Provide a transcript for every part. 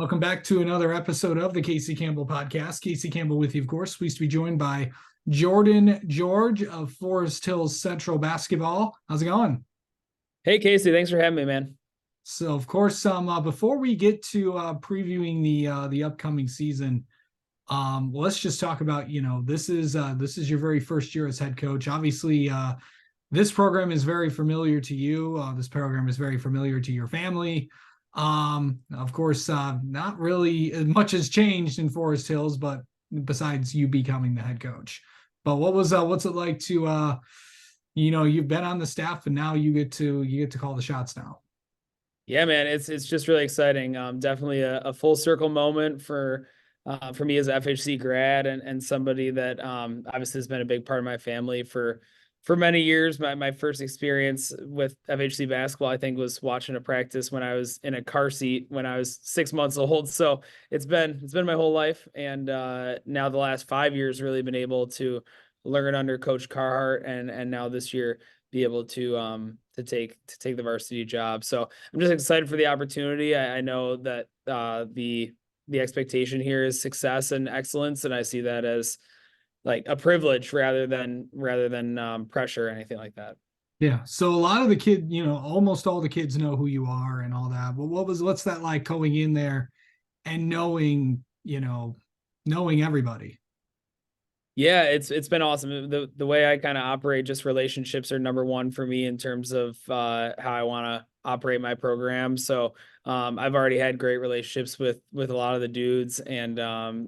Welcome back to another episode of the Casey Campbell Podcast. Casey Campbell with you, of course. Pleased to be joined by Jordan George of Forest Hills Central Basketball. How's it going? Hey, Casey, thanks for having me, man. So, of course, before we get to previewing the upcoming season, let's just talk about this is your very first year as head coach. Obviously, this program is very familiar to you. This program is very familiar to your family. Of course, not really much has changed in Forest Hills, but besides you becoming the head coach. But what's it like to you've been on the staff and now you get to call the shots now. Yeah, man, it's just really exciting. Definitely a full circle moment for me as a FHC grad and somebody that obviously has been a big part of my family for many years. My first experience with FHC basketball, I think, was watching a practice when I was in a car seat when I was 6 months old. So it's been my whole life, and now the last 5 years really been able to learn under Coach Carhart, and now this year be able to take the varsity job. So I'm just excited for the opportunity. I know that the expectation here is success and excellence, and I see that as like a privilege rather than pressure or anything like that. Yeah. So a lot of the kid, almost all the kids know who you are and all that. But what's that like going in there and knowing everybody? Yeah, it's been awesome. The way I kind of operate, just relationships are number one for me in terms of how I want to operate my program. So I've already had great relationships with a lot of the dudes, and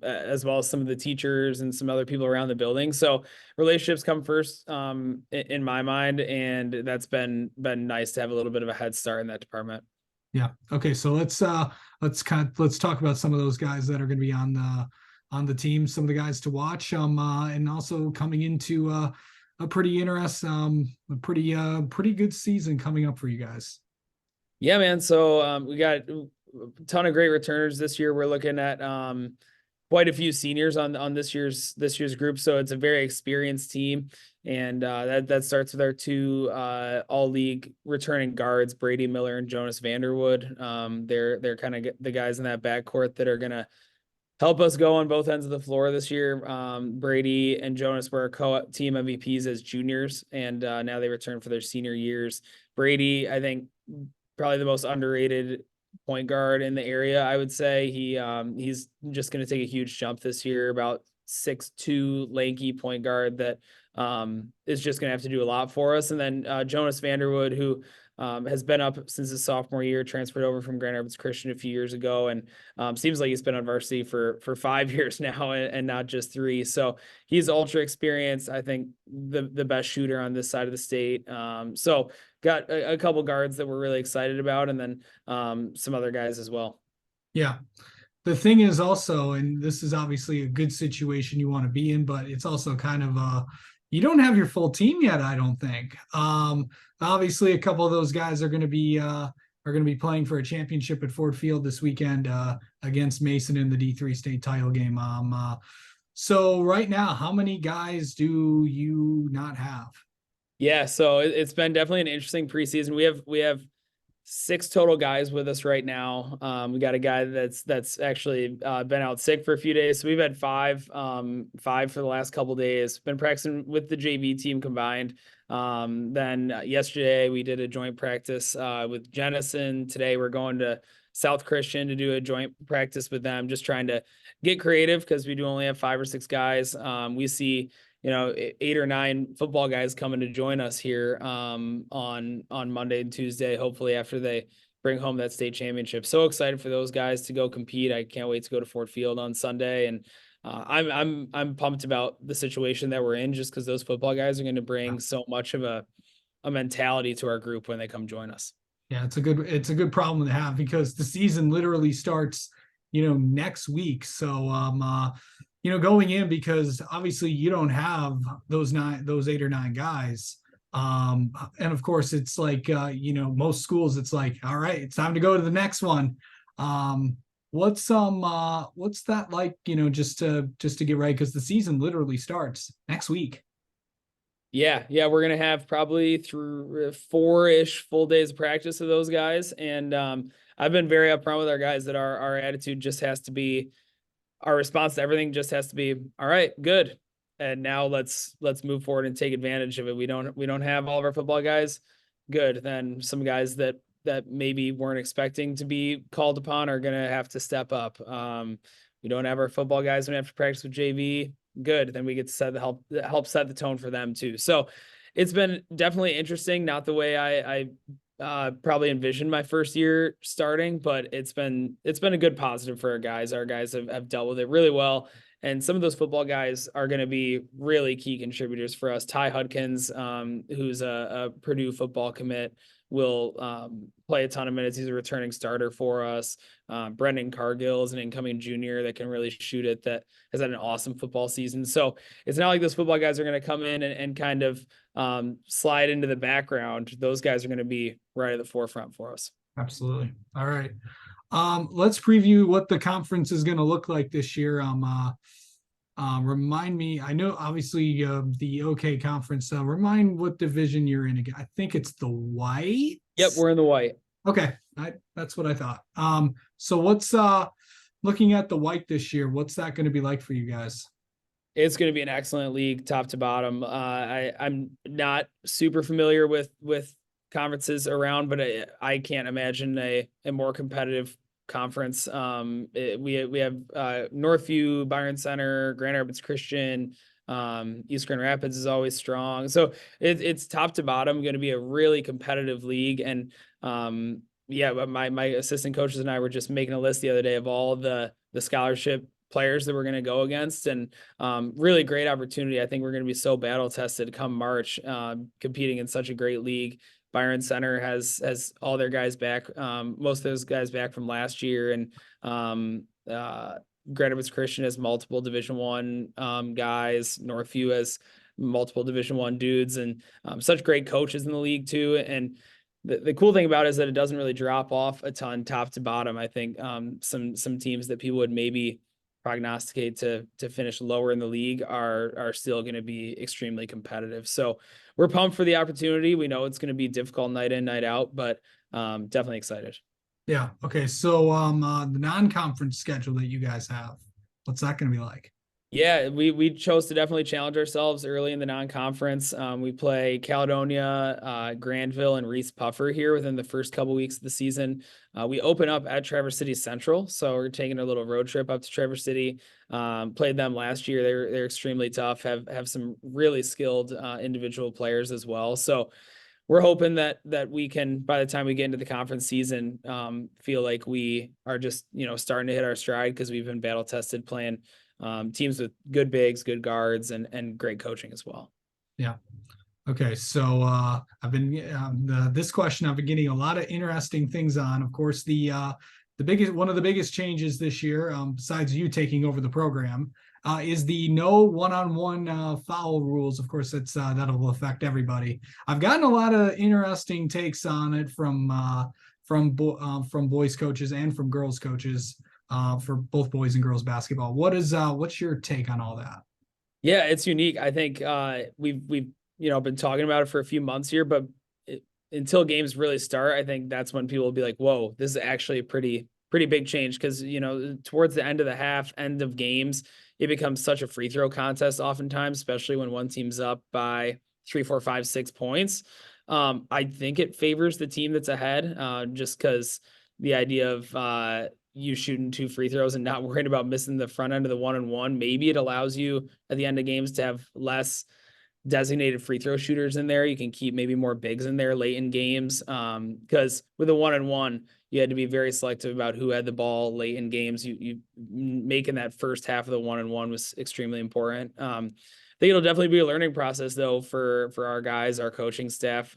as well as some of the teachers and some other people around the building. So relationships come first in my mind, and that's been nice to have a little bit of a head start in that department. Yeah. Okay. So let's talk about some of those guys that are going to be on the team, some of the guys to watch, and also coming into a pretty interesting, pretty good season coming up for you guys. Yeah, man. So we got a ton of great returners this year. We're looking at quite a few seniors on this year's group. So it's a very experienced team, and that starts with our two all league returning guards, Brady Miller and Jonas Vanderwood. They're kind of the guys in that backcourt that are gonna help us go on both ends of the floor this year. Brady and Jonas were co-team MVPs as juniors, and now they return for their senior years. Brady, I think, probably the most underrated point guard in the area. I would say he's just going to take a huge jump this year. About 6'2", lanky point guard that is just going to have to do a lot for us. And then Jonas Vanderwood, who has been up since his sophomore year, transferred over from Grand Rapids Christian a few years ago, and seems like he's been on varsity for 5 years now and not just 3. So he's ultra experienced. I think the best shooter on this side of the state. So got a couple guards that we're really excited about, and then some other guys as well. Yeah. The thing is also, and this is obviously a good situation you want to be in, but it's also kind of you don't have your full team yet, I don't think. Obviously a couple of those guys are going to be playing for a championship at Ford Field this weekend against Mason in the D3 state title game. So right now, how many guys do you not have? Yeah, so it's been definitely an interesting preseason. We have 6 total guys with us right now. We got a guy that's actually been out sick for a few days. So we've had 5 for the last couple of days. Been practicing with the JV team combined. Then yesterday we did a joint practice with Jennison. Today we're going to South Christian to do a joint practice with them, just trying to get creative because we do only have 5 or 6 guys. We see 8 or 9 football guys coming to join us here on Monday and Tuesday, hopefully after they bring home that state championship. So excited for those guys to go compete. I can't wait to go to Ford Field on Sunday, and I'm pumped about the situation that we're in, just because those football guys are going to bring so much of a mentality to our group when they come join us. Yeah, it's a good problem to have because the season literally starts next week. So going in, because obviously you don't have those 8 or 9 guys. And of course it's like, most schools, it's like, all right, it's time to go to the next one. What's that like, just to get right? Cause the season literally starts next week. Yeah, we're gonna have probably through 4-ish full days of practice of those guys, and I've been very upfront with our guys that our attitude just has to be, our response to everything just has to be, all right, good, and now let's move forward and take advantage of it. We don't have all of our football guys, good. Then some guys that maybe weren't expecting to be called upon are gonna have to step up. We don't have our football guys when we have to practice with JV, good. Then we get to help set the tone for them too. So it's been definitely interesting, not the way I probably envisioned my first year starting, but it's been a good positive for our guys. Our guys have dealt with it really well. And some of those football guys are going to be really key contributors for us. Ty Hudkins, who's a Purdue football commit, will play a ton of minutes. He's a returning starter for us. Brendan Cargill is an incoming junior that can really shoot it, that has had an awesome football season. So it's not like those football guys are going to come in and kind of slide into the background. Those guys are going to be right at the forefront for us. Absolutely. All right. Let's preview what the conference is going to look like this year. Remind me, I know obviously the OK conference, remind what division you're in again. I think it's the white. Yep, we're in the white. Okay. That's what I thought. So what's looking at the white this year, what's that going to be like for you guys? It's going to be an excellent league, top to bottom. I'm not super familiar with conferences around, but I can't imagine a more competitive conference. We have Northview, Byron Center, Grand Rapids Christian, East Grand Rapids is always strong. So it's top to bottom going to be a really competitive league. And yeah, but my assistant coaches and I were just making a list the other day of all the scholarship players that we're going to go against, and really great opportunity. I think we're going to be so battle tested come March, competing in such a great league. Byron Center has all their guys back, most of those guys back from last year, and Grand Rapids Christian has multiple Division I guys. Northview has multiple Division I dudes, and such great coaches in the league too. And the cool thing about it is that it doesn't really drop off a ton top to bottom. I think some teams that people would maybe prognosticate to finish lower in the league are still going to be extremely competitive. So we're pumped for the opportunity. We know it's going to be difficult night in, night out, but definitely excited. Yeah. Okay. So the non-conference schedule that you guys have, what's that going to be like? Yeah, we chose to definitely challenge ourselves early in the non-conference. We play Caledonia, Granville, and Reese Puffer here within the first couple weeks of the season. We open up at Traverse City Central, so we're taking a little road trip up to Traverse City. Played them last year. They're extremely tough. Have some really skilled individual players as well. So we're hoping that we can, by the time we get into the conference season, feel like we are just starting to hit our stride, because we've been battle tested playing teams with good bigs, good guards, and great coaching as well. Yeah. Okay. So I've been this question I've been getting a lot of interesting things on. Of course, one of the biggest changes this year, besides you taking over the program, is the no one-on-one foul rules. Of course, that'll affect everybody. I've gotten a lot of interesting takes on it from boys coaches and from girls coaches. For both boys and girls basketball. What's your take on all that? Yeah, it's unique. I think we've been talking about it for a few months here, but until games really start, I think that's when people will be like, "Whoa, this is actually a pretty big change." Because towards the end of the half, end of games, it becomes such a free throw contest oftentimes, especially when one team's up by 3, 4, 5, 6 points. I think it favors the team that's ahead, just because the idea of you shooting 2 free throws and not worrying about missing the front end of the 1-on-1. Maybe it allows you at the end of games to have less designated free throw shooters in there. You can keep maybe more bigs in there late in games. Because with a 1-on-1, you had to be very selective about who had the ball late in games. You making that first half of the 1-on-1 was extremely important. I think it'll definitely be a learning process though for our guys, our coaching staff.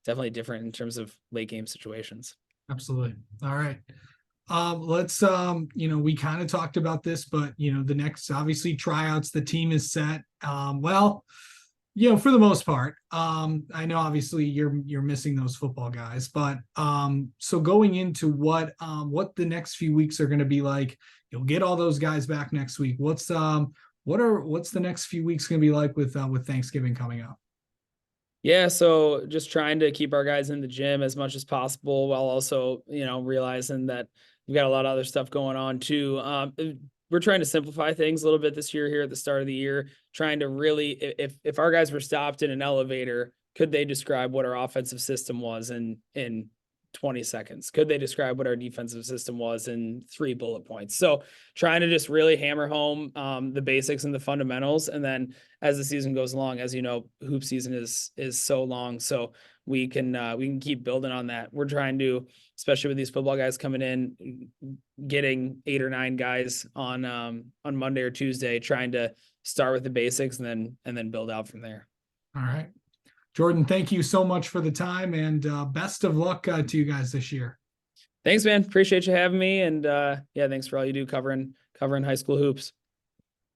Definitely different in terms of late game situations. Absolutely. All right. Let's we kind of talked about this, but the next obviously tryouts, the team is set. For the most part. I know obviously you're missing those football guys, but so going into what the next few weeks are going to be like, you'll get all those guys back next week. What's the next few weeks going to be like with Thanksgiving coming up? Yeah, so just trying to keep our guys in the gym as much as possible while also, realizing that we've got a lot of other stuff going on too. We're trying to simplify things a little bit this year here at the start of the year, trying to really, if our guys were stopped in an elevator, could they describe what our offensive system was in 20 seconds? Could they describe what our defensive system was in 3 bullet points? So trying to just really hammer home the basics and the fundamentals, and then as the season goes along, as you know, hoop season is so long, so we can keep building on that. We're trying to, especially with these football guys coming in, getting 8 or 9 guys on Monday or Tuesday, trying to start with the basics and then build out from there. All right. Jordan, thank you so much for the time, and best of luck to you guys this year. Thanks, man. Appreciate you having me. And yeah, thanks for all you do covering high school hoops.